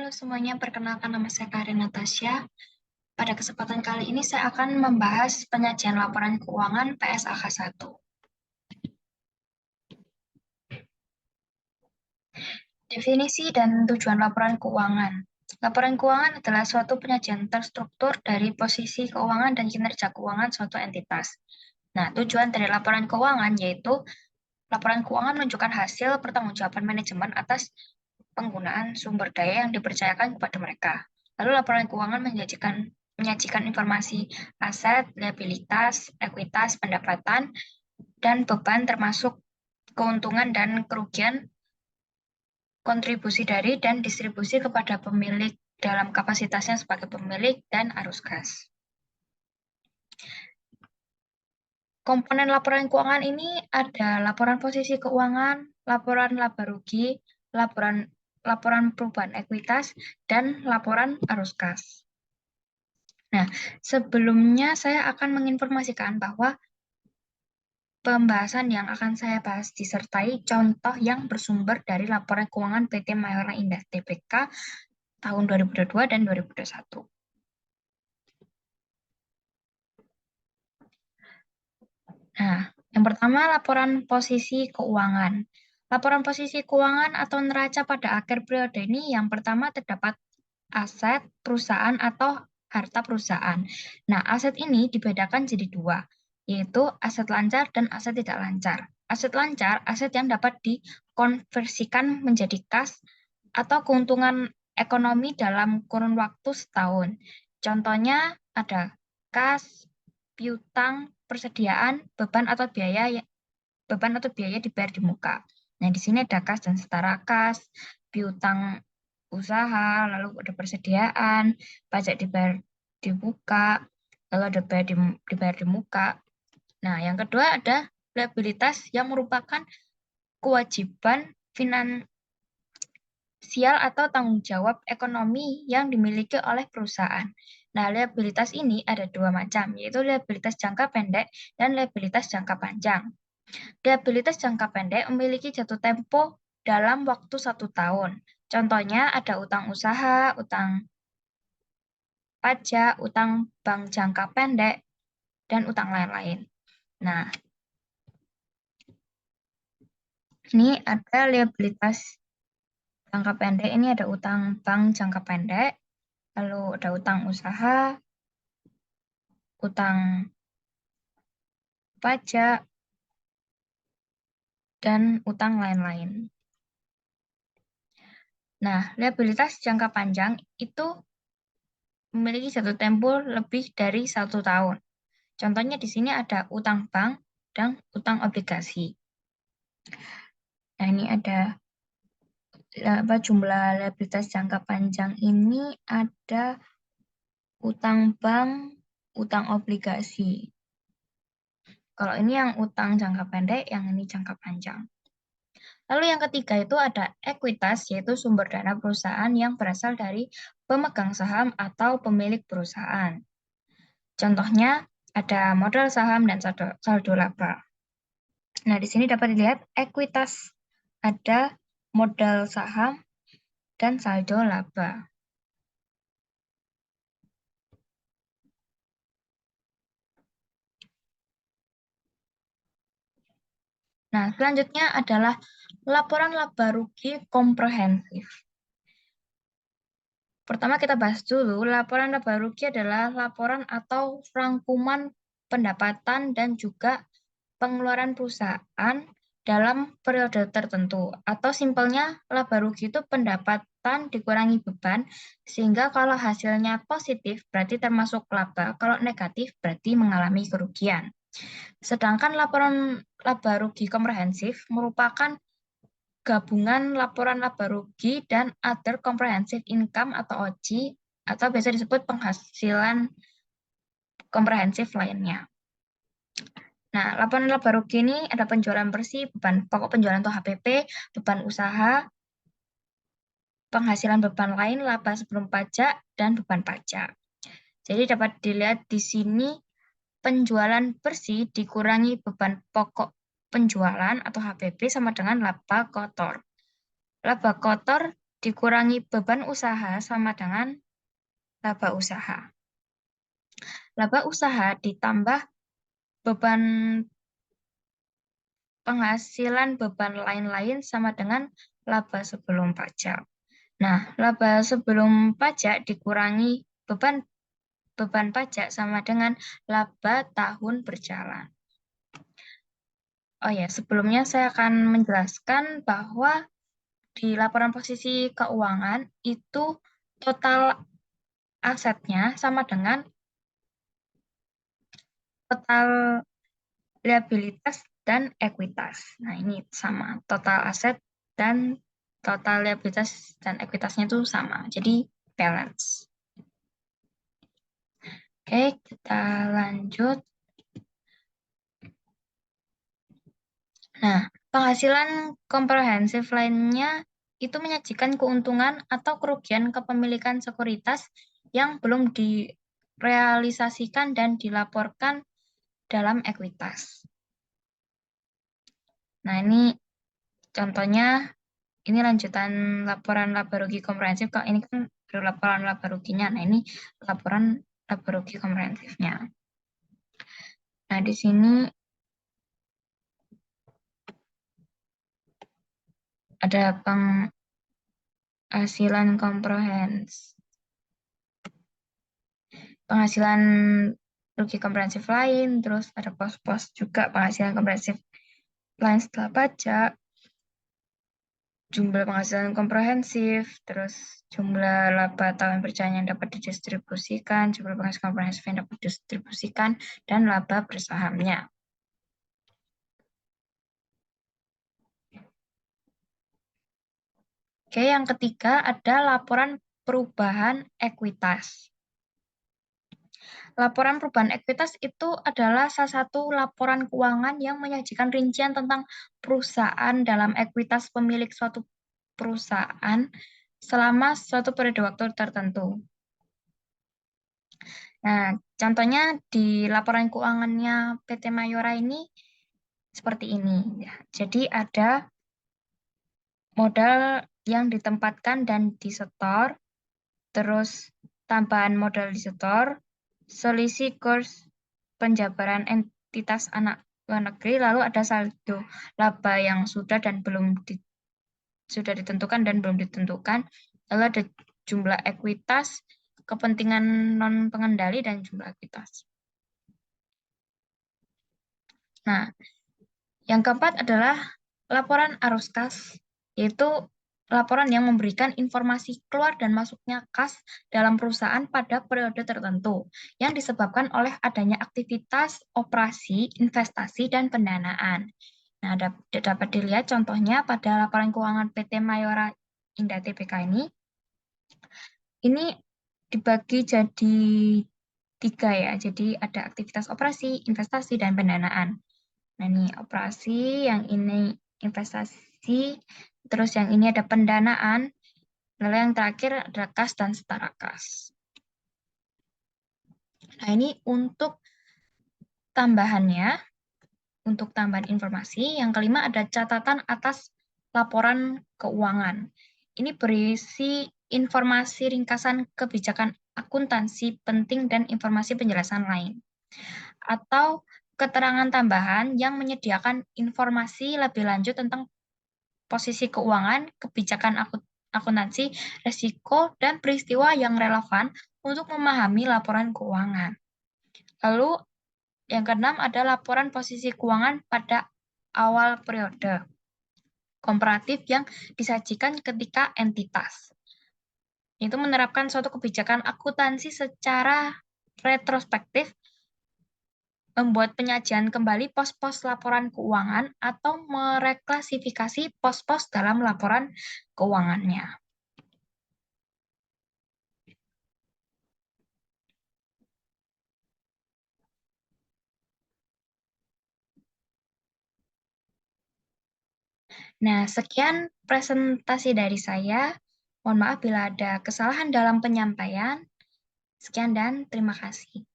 Halo semuanya, perkenalkan nama saya Karin Natasha. Pada kesempatan kali ini saya akan membahas penyajian laporan keuangan PSAK 1. Definisi dan tujuan laporan keuangan. Laporan keuangan adalah suatu penyajian terstruktur dari posisi keuangan dan kinerja keuangan suatu entitas. Nah, tujuan dari laporan keuangan yaitu laporan keuangan menunjukkan hasil pertanggungjawaban manajemen atas penggunaan sumber daya yang dipercayakan kepada mereka. Lalu laporan keuangan menyajikan informasi aset, liabilitas, ekuitas, pendapatan, dan beban termasuk keuntungan dan kerugian, kontribusi dari dan distribusi kepada pemilik dalam kapasitasnya sebagai pemilik dan arus kas. Komponen laporan keuangan ini ada laporan posisi keuangan, laporan laba rugi, laporan perubahan ekuitas, dan laporan arus kas. Nah, sebelumnya saya akan menginformasikan bahwa pembahasan yang akan saya bahas disertai contoh yang bersumber dari laporan keuangan PT Mayora Indah Tbk tahun 2022 dan 2021. Nah, yang pertama laporan posisi keuangan. Laporan posisi keuangan atau neraca pada akhir periode ini yang pertama terdapat aset perusahaan atau harta perusahaan. Nah, aset ini dibedakan jadi dua, yaitu aset lancar dan aset tidak lancar. Aset lancar, aset yang dapat dikonversikan menjadi kas atau keuntungan ekonomi dalam kurun waktu setahun. Contohnya ada kas, piutang, persediaan, beban atau biaya dibayar di muka. Nah, di sini ada kas dan setara kas, piutang usaha, lalu ada persediaan, pajak dibayar di muka, lalu ada dibayar di muka. Nah, yang kedua ada liabilitas yang merupakan kewajiban finansial atau tanggung jawab ekonomi yang dimiliki oleh perusahaan. Nah, liabilitas ini ada dua macam, yaitu liabilitas jangka pendek dan liabilitas jangka panjang. Liabilitas jangka pendek memiliki jatuh tempo dalam waktu 1 tahun. Contohnya ada utang usaha, utang pajak, utang bank jangka pendek, dan utang lain-lain. Nah, ini ada liabilitas jangka pendek, ini ada utang bank jangka pendek, lalu ada utang usaha, utang pajak, dan utang lain-lain. Nah, liabilitas jangka panjang itu memiliki jatuh tempo lebih dari 1 tahun. Contohnya di sini ada utang bank dan utang obligasi. Nah, ini ada jumlah liabilitas jangka panjang ini ada utang bank, utang obligasi. Kalau ini yang utang jangka pendek, yang ini jangka panjang. Lalu yang ketiga itu ada ekuitas, yaitu sumber dana perusahaan yang berasal dari pemegang saham atau pemilik perusahaan. Contohnya ada modal saham dan saldo laba. Nah, di sini dapat dilihat ekuitas ada modal saham dan saldo laba. Nah, selanjutnya adalah laporan laba rugi komprehensif. Pertama kita bahas dulu, laporan laba rugi adalah laporan atau rangkuman pendapatan dan juga pengeluaran perusahaan dalam periode tertentu. Atau simpelnya, laba rugi itu pendapatan dikurangi beban, sehingga kalau hasilnya positif berarti termasuk laba, kalau negatif berarti mengalami kerugian. Sedangkan laporan laba rugi komprehensif merupakan gabungan laporan laba rugi dan other comprehensive income atau OC, atau biasa disebut penghasilan komprehensif lainnya. Nah, laporan laba rugi ini ada penjualan bersih, beban pokok penjualan atau HPP, beban usaha, penghasilan beban lain, laba sebelum pajak, dan beban pajak. Jadi dapat dilihat di sini penjualan bersih dikurangi beban pokok penjualan atau HPP sama dengan laba kotor. Laba kotor dikurangi beban usaha sama dengan laba usaha. Laba usaha ditambah beban penghasilan beban lain-lain sama dengan laba sebelum pajak. Nah, laba sebelum pajak dikurangi beban beban pajak sama dengan laba tahun berjalan. Oh ya, sebelumnya saya akan menjelaskan bahwa di laporan posisi keuangan itu total asetnya sama dengan total liabilitas dan ekuitas. Nah, ini sama. Total aset dan total liabilitas dan ekuitasnya itu sama. Jadi, balance. Oke, kita lanjut. Nah, penghasilan komprehensif lainnya itu menyajikan keuntungan atau kerugian kepemilikan sekuritas yang belum direalisasikan dan dilaporkan dalam ekuitas. Nah, ini contohnya, ini lanjutan laporan laba rugi komprehensif. Kalau ini kan baru laporan laba ruginya. Nah, ini laporan laba rugi komprehensifnya. Nah, di sini ada penghasilan komprehensif. Penghasilan rugi komprehensif lain, terus ada pos-pos juga penghasilan komprehensif lain setelah pajak, jumlah penghasilan komprehensif, terus jumlah laba tahun berjalan yang dapat didistribusikan, jumlah penghasilan komprehensif yang dapat didistribusikan, dan laba bersahamnya. Oke, yang ketiga ada laporan perubahan ekuitas. Laporan perubahan ekuitas itu adalah salah satu laporan keuangan yang menyajikan rincian tentang perusahaan dalam ekuitas pemilik suatu perusahaan selama suatu periode waktu tertentu. Nah, contohnya di laporan keuangannya PT Mayora ini seperti ini. Ya. Jadi ada modal yang ditempatkan dan disetor, terus tambahan modal disetor, selisih kurs penjabaran entitas anak luar negeri, lalu ada saldo laba yang sudah dan belum sudah ditentukan dan belum ditentukan, lalu ada jumlah ekuitas, kepentingan non pengendali dan jumlah ekuitas. Nah, yang keempat adalah laporan arus kas, yaitu laporan yang memberikan informasi keluar dan masuknya kas dalam perusahaan pada periode tertentu yang disebabkan oleh adanya aktivitas, operasi, investasi, dan pendanaan. Nah, dapat dilihat contohnya pada laporan keuangan PT Mayora Indah Tbk ini. Ini dibagi jadi 3 ya, jadi ada aktivitas operasi, investasi, dan pendanaan. Nah, ini operasi, yang ini investasi, terus yang ini ada pendanaan, lalu yang terakhir ada kas dan setara kas. Nah, ini untuk tambahannya, untuk tambahan informasi, yang kelima ada catatan atas laporan keuangan. Ini berisi informasi ringkasan kebijakan akuntansi penting dan informasi penjelasan lain. Atau keterangan tambahan yang menyediakan informasi lebih lanjut tentang posisi keuangan, kebijakan akuntansi, resiko, dan peristiwa yang relevan untuk memahami laporan keuangan. Lalu yang keenam ada laporan posisi keuangan pada awal periode komparatif yang disajikan ketika entitas itu menerapkan suatu kebijakan akuntansi secara retrospektif, membuat penyajian kembali pos-pos laporan keuangan atau mereklasifikasi pos-pos dalam laporan keuangannya. Nah, sekian presentasi dari saya. Mohon maaf bila ada kesalahan dalam penyampaian. Sekian dan terima kasih.